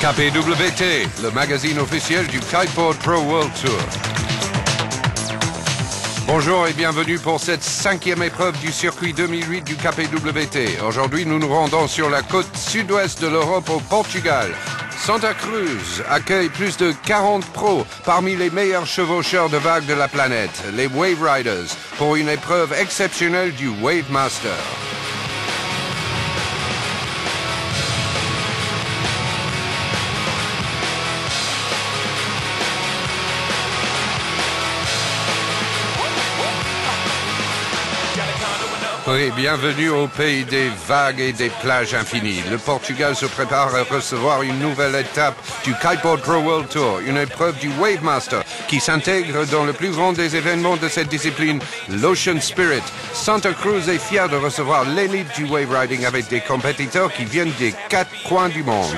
KPWT, le magazine officiel du Kiteboard Pro World Tour. Bonjour et bienvenue pour cette 5e épreuve du circuit 2008 du KPWT. Aujourd'hui, nous nous rendons sur la côte sud-ouest de l'Europe au Portugal. Santa Cruz accueille plus de 40 pros parmi les meilleurs chevaucheurs de vagues de la planète, les Wave Riders, pour une épreuve exceptionnelle du Wave Master. Oui, bienvenue au pays des vagues et des plages infinies. Le Portugal se prépare à recevoir une nouvelle étape du Kiteboard Pro World Tour, une épreuve du Wave Master qui s'intègre dans le plus grand des événements de cette discipline, l'Ocean Spirit. Santa Cruz est fier de recevoir l'élite du wave riding avec des compétiteurs qui viennent des 4 coins du monde.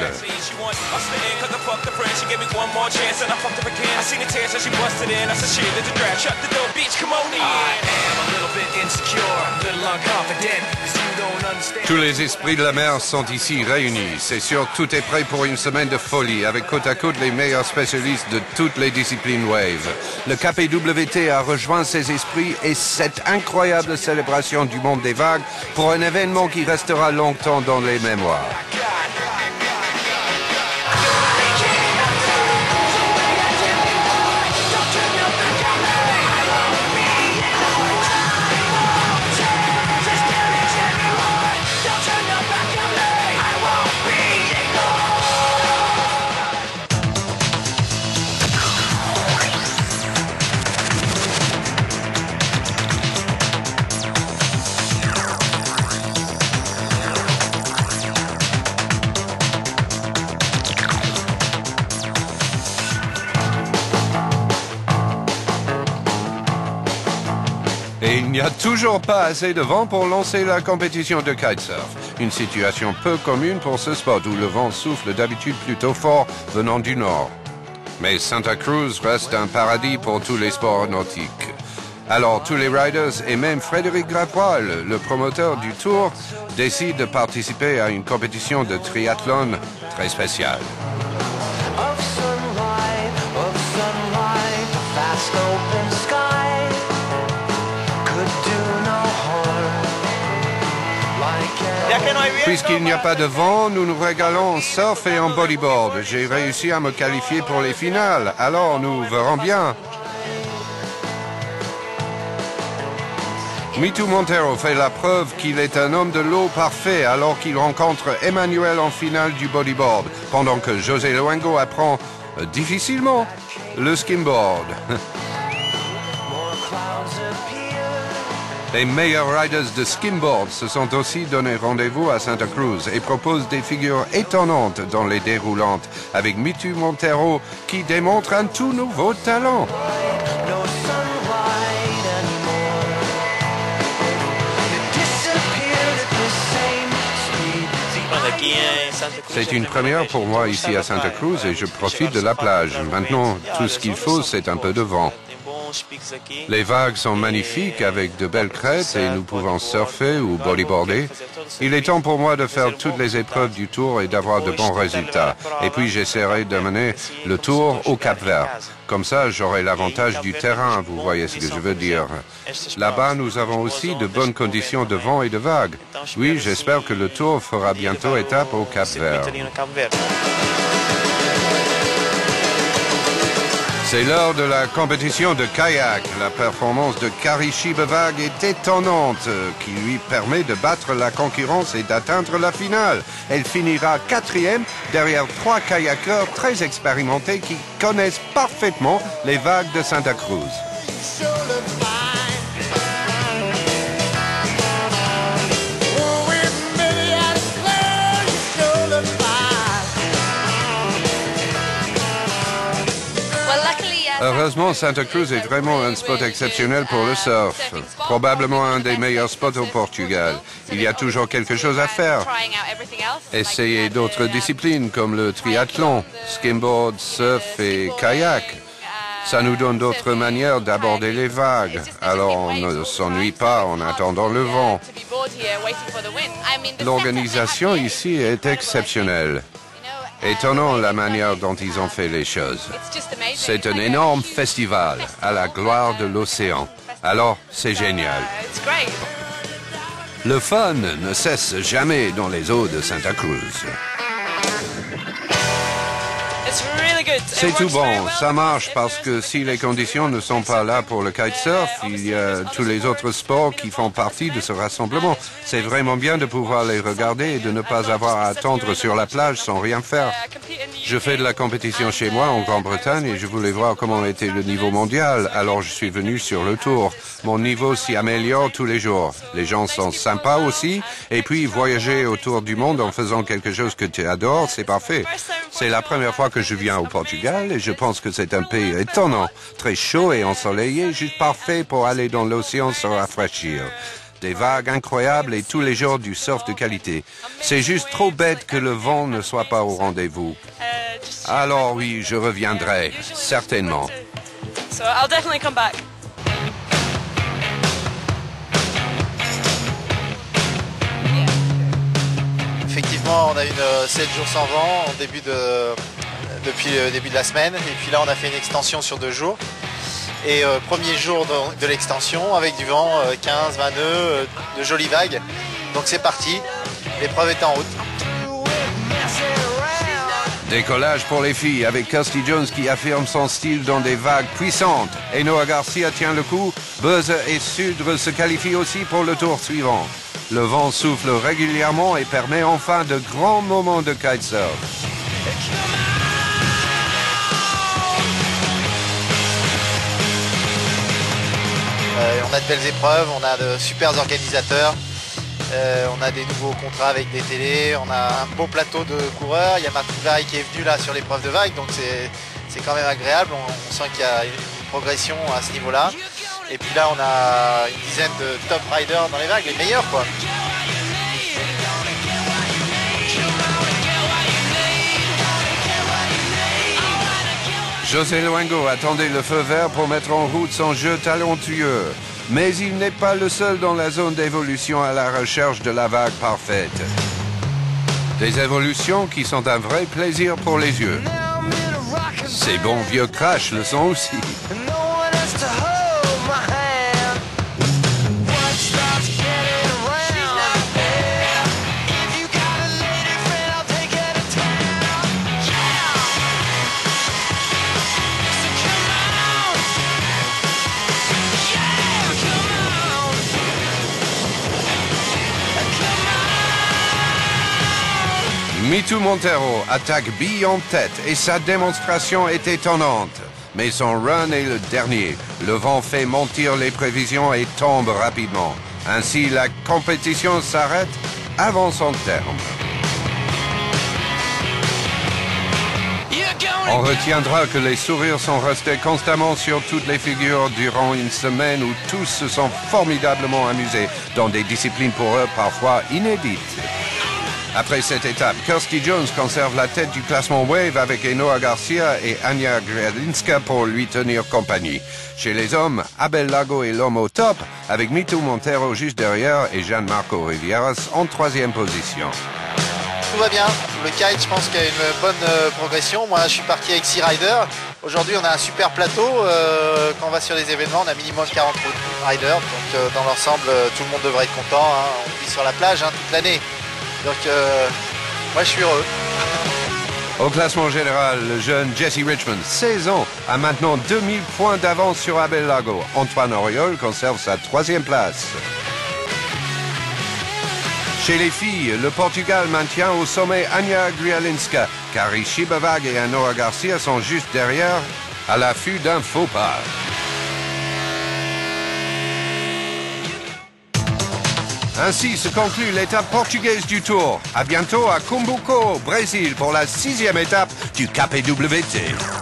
Tous les esprits de la mer sont ici réunis. C'est sûr, tout est prêt pour une semaine de folie, avec côte à côte les meilleurs spécialistes de toutes les disciplines wave. Le KPWT a rejoint ces esprits et cette incroyable célébration du monde des vagues pour un événement qui restera longtemps dans les mémoires. Et il n'y a toujours pas assez de vent pour lancer la compétition de kitesurf. Une situation peu commune pour ce sport où le vent souffle d'habitude plutôt fort venant du nord. Mais Santa Cruz reste un paradis pour tous les sports nautiques. Alors tous les riders et même Frédéric Graffoil, le promoteur du tour, décident de participer à une compétition de triathlon très spéciale. Puisqu'il n'y a pas de vent, nous nous régalons en surf et en bodyboard. J'ai réussi à me qualifier pour les finales, alors nous verrons bien. Mitu Montero fait la preuve qu'il est un homme de l'eau parfait alors qu'il rencontre Emmanuel en finale du bodyboard, pendant que José Luengo apprend difficilement le skimboard. Les meilleurs riders de skimboard se sont aussi donné rendez-vous à Santa Cruz et proposent des figures étonnantes dans les déroulantes avec Mitu Montero qui démontre un tout nouveau talent. C'est une première pour moi ici à Santa Cruz et je profite de la plage. Maintenant, tout ce qu'il faut, c'est un peu de vent. Les vagues sont magnifiques avec de belles crêtes et nous pouvons surfer ou bodyboarder. Il est temps pour moi de faire toutes les épreuves du tour et d'avoir de bons résultats. Et puis j'essaierai d'amener le tour au Cap-Vert. Comme ça, j'aurai l'avantage du terrain, vous voyez ce que je veux dire. Là-bas, nous avons aussi de bonnes conditions de vent et de vagues. Oui, j'espère que le tour fera bientôt étape au Cap-Vert. C'est l'heure de la compétition de kayak. La performance de Karishi Bevag est étonnante, qui lui permet de battre la concurrence et d'atteindre la finale. Elle finira 4e derrière 3 kayakeurs très expérimentés qui connaissent parfaitement les vagues de Santa Cruz. Heureusement, Santa Cruz est vraiment un spot exceptionnel pour le surf. Probablement un des meilleurs spots au Portugal. Il y a toujours quelque chose à faire. Essayez d'autres disciplines comme le triathlon, skimboard, surf et kayak. Ça nous donne d'autres manières d'aborder les vagues. Alors on ne s'ennuie pas en attendant le vent. L'organisation ici est exceptionnelle. Étonnant la manière dont ils ont fait les choses. C'est un énorme festival à la gloire de l'océan. Alors, c'est génial. Le fun ne cesse jamais dans les eaux de Santa Cruz. C'est tout bon, ça marche parce que si les conditions ne sont pas là pour le kitesurf, il y a tous les autres sports qui font partie de ce rassemblement. C'est vraiment bien de pouvoir les regarder et de ne pas avoir à attendre sur la plage sans rien faire. Je fais de la compétition chez moi en Grande-Bretagne et je voulais voir comment était le niveau mondial, alors je suis venu sur le tour. Mon niveau s'y améliore tous les jours. Les gens sont sympas aussi, et puis voyager autour du monde en faisant quelque chose que tu adores, c'est parfait. C'est la première fois que je viens au Portugal et je pense que c'est un pays étonnant, très chaud et ensoleillé, juste parfait pour aller dans l'océan se rafraîchir. Des vagues incroyables et tous les jours du surf de qualité. C'est juste trop bête que le vent ne soit pas au rendez-vous. Alors oui, je reviendrai, certainement. So I'll definitely come back. Effectivement, on a une 7 jours sans vent depuis le début de la semaine. Et puis là, on a fait une extension sur 2 jours. Et premier jour de l'extension avec du vent, 15-20 nœuds, de jolies vagues. Donc c'est parti, l'épreuve est en route. Décollage pour les filles avec Kirsty Jones qui affirme son style dans des vagues puissantes. Et Noah Garcia tient le coup. Buzz et Sudre se qualifient aussi pour le tour suivant. Le vent souffle régulièrement et permet enfin de grands moments de kitesurf. On a de belles épreuves, on a de super organisateurs, on a des nouveaux contrats avec des télés, on a un beau plateau de coureurs. Il y a Marc Vary qui est venu là sur l'épreuve de vague, donc c'est quand même agréable. On sent qu'il y a une progression à ce niveau-là. Et puis là, on a une dizaine de top riders dans les vagues, les meilleurs quoi. José Luengo attendait le feu vert pour mettre en route son jeu talentueux. Mais il n'est pas le seul dans la zone d'évolution à la recherche de la vague parfaite. Des évolutions qui sont un vrai plaisir pour les yeux. Ces bons vieux Crash le sont aussi. Mitu Montero attaque bille en tête et sa démonstration est étonnante. Mais son run est le dernier. Le vent fait mentir les prévisions et tombe rapidement. Ainsi, la compétition s'arrête avant son terme. On retiendra que les sourires sont restés constamment sur toutes les figures durant une semaine où tous se sont formidablement amusés dans des disciplines pour eux parfois inédites. Après cette étape, Kirsty Jones conserve la tête du classement Wave avec Enoa Garcia et Anya Grielinska pour lui tenir compagnie. Chez les hommes, Abel Lago est l'homme au top, avec Mitu Montero juste derrière et Gianmarco Rivieras en 3e position. Tout va bien. Le kite, je pense qu'il y a une bonne progression. Moi, je suis parti avec 6 riders. Aujourd'hui, on a un super plateau. Quand on va sur les événements, on a minimum 40 riders. Donc, dans l'ensemble, tout le monde devrait être content. Hein. On vit sur la plage toute l'année. Donc, moi, je suis heureux. Au classement général, le jeune Jesse Richmond, 16 ans, a maintenant 2000 points d'avance sur Abel Lago. Antoine Auriol conserve sa 3e place. Chez les filles, le Portugal maintient au sommet Anya Grielinska. Kari Shibavag et Enoa Garcia sont juste derrière, à l'affût d'un faux pas. Ainsi se conclut l'étape portugaise du Tour. À bientôt à Cumbuco, Brésil, pour la 6e étape du KPWT.